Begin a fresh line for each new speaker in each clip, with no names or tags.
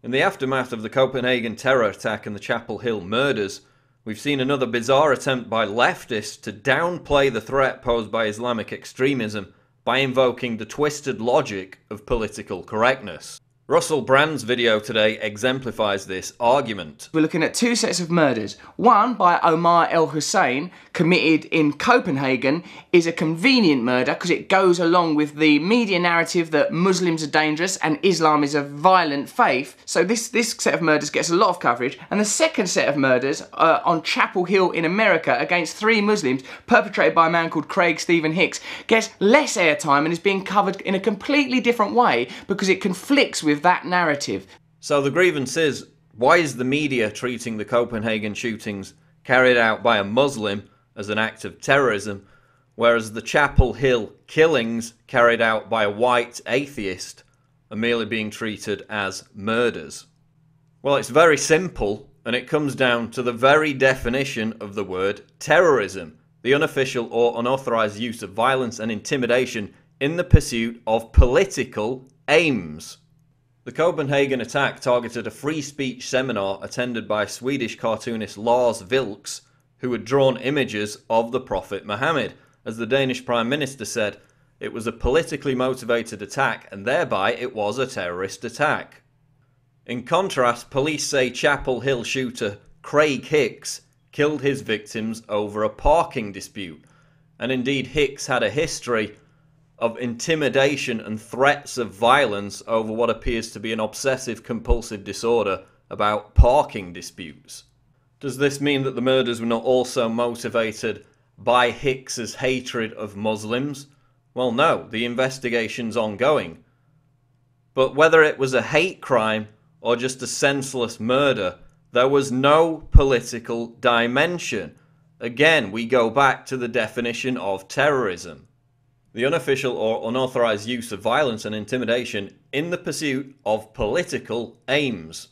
In the aftermath of the Copenhagen terror attack and the Chapel Hill murders, we've seen another bizarre attempt by leftists to downplay the threat posed by Islamic extremism by invoking the twisted logic of political correctness. Russell Brand's video today exemplifies this argument.
We're looking at two sets of murders. One by Omar El-Hussein, committed in Copenhagen, is a convenient murder because it goes along with the media narrative that Muslims are dangerous and Islam is a violent faith. So this set of murders gets a lot of coverage. And the second set of murders on Chapel Hill in America against 3 Muslims, perpetrated by a man called Craig Stephen Hicks, gets less airtime and is being covered in a completely different way because it conflicts with that narrative.
So the grievance is, why is the media treating the Copenhagen shootings carried out by a Muslim as an act of terrorism, whereas the Chapel Hill killings carried out by a white atheist are merely being treated as murders? Well, it's very simple, and it comes down to the very definition of the word terrorism, the unofficial or unauthorized use of violence and intimidation in the pursuit of political aims. The Copenhagen attack targeted a free speech seminar attended by Swedish cartoonist Lars Vilks, who had drawn images of the Prophet Muhammad. As the Danish Prime Minister said, it was a politically motivated attack and thereby it was a terrorist attack. In contrast, police say Chapel Hill shooter Craig Hicks killed his victims over a parking dispute, and indeed Hicks had a history of intimidation and threats of violence over what appears to be an obsessive-compulsive disorder about parking disputes. Does this mean that the murders were not also motivated by Hicks's hatred of Muslims? Well, no, the investigation's ongoing. But whether it was a hate crime or just a senseless murder, there was no political dimension. Again, we go back to the definition of terrorism: the unofficial or unauthorized use of violence and intimidation in the pursuit of political aims.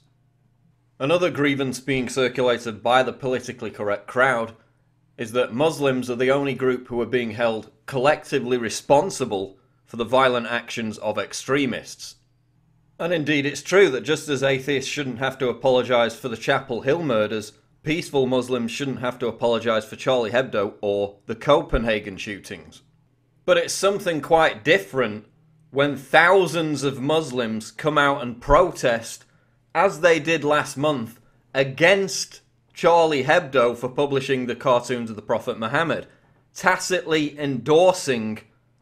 Another grievance being circulated by the politically correct crowd is that Muslims are the only group who are being held collectively responsible for the violent actions of extremists. And indeed, it's true that just as atheists shouldn't have to apologise for the Chapel Hill murders, peaceful Muslims shouldn't have to apologise for Charlie Hebdo or the Copenhagen shootings. But it's something quite different when thousands of Muslims come out and protest, as they did last month, against Charlie Hebdo for publishing the cartoons of the Prophet Muhammad, tacitly endorsing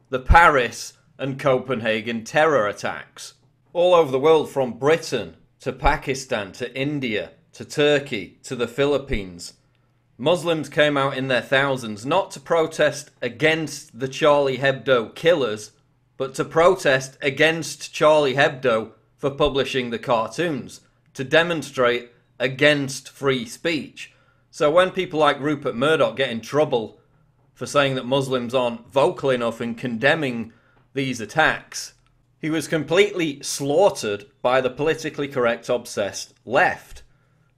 the Paris and Copenhagen terror attacks. All over the world, from Britain to Pakistan to India to Turkey to the Philippines, Muslims came out in their thousands not to protest against the Charlie Hebdo killers, but to protest against Charlie Hebdo for publishing the cartoons, to demonstrate against free speech. So when people like Rupert Murdoch get in trouble for saying that Muslims aren't vocal enough in condemning these attacks, he was completely slaughtered by the politically correct, obsessed left.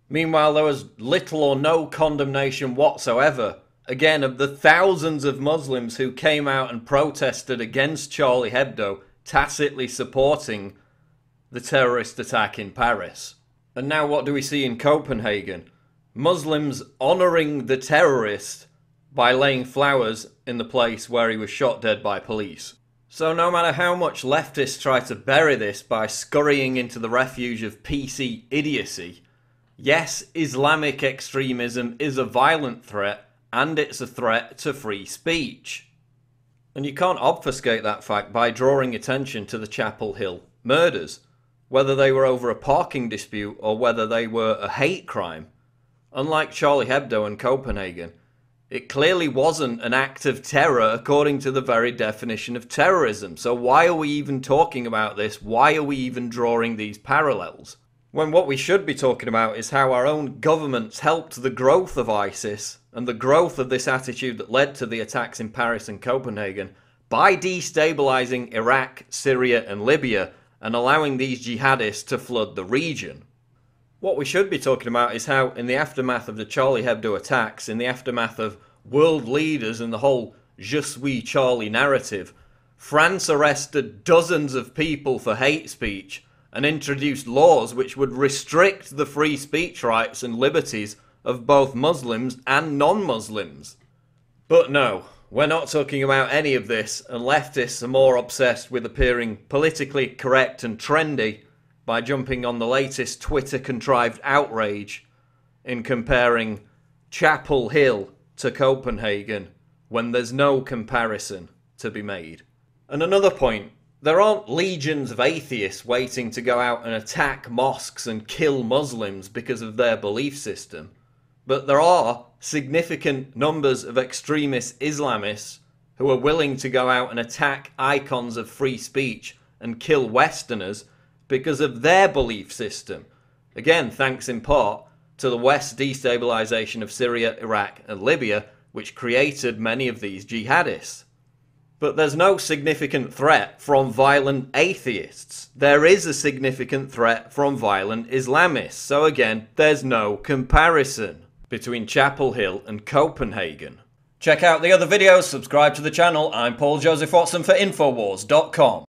Meanwhile, there was little or no condemnation whatsoever, again, of the thousands of Muslims who came out and protested against Charlie Hebdo, tacitly supporting the terrorist attack in Paris. And now what do we see in Copenhagen? Muslims honouring the terrorist by laying flowers in the place where he was shot dead by police. So no matter how much leftists try to bury this by scurrying into the refuge of PC idiocy, yes, Islamic extremism is a violent threat, and it's a threat to free speech. And you can't obfuscate that fact by drawing attention to the Chapel Hill murders, whether they were over a parking dispute or whether they were a hate crime. Unlike Charlie Hebdo and Copenhagen, it clearly wasn't an act of terror according to the very definition of terrorism. So why are we even talking about this? Why are we even drawing these parallels? When what we should be talking about is how our own governments helped the growth of ISIS and the growth of this attitude that led to the attacks in Paris and Copenhagen by destabilising Iraq, Syria and Libya and allowing these jihadists to flood the region. What we should be talking about is how, in the aftermath of the Charlie Hebdo attacks, in the aftermath of world leaders and the whole Je suis Charlie narrative, France arrested dozens of people for hate speech, and introduced laws which would restrict the free speech rights and liberties of both Muslims and non-Muslims. But no, we're not talking about any of this, and leftists are more obsessed with appearing politically correct and trendy by jumping on the latest Twitter-contrived outrage in comparing Chapel Hill to Copenhagen when there's no comparison to be made. And another point, there aren't legions of atheists waiting to go out and attack mosques and kill Muslims because of their belief system. But there are significant numbers of extremist Islamists who are willing to go out and attack icons of free speech and kill Westerners because of their belief system. Again, thanks in part to the West's destabilisation of Syria, Iraq and Libya, which created many of these jihadists. But there's no significant threat from violent atheists. There is a significant threat from violent Islamists. So again, there's no comparison between Chapel Hill and Copenhagen. Check out the other videos, subscribe to the channel. I'm Paul Joseph Watson for Infowars.com.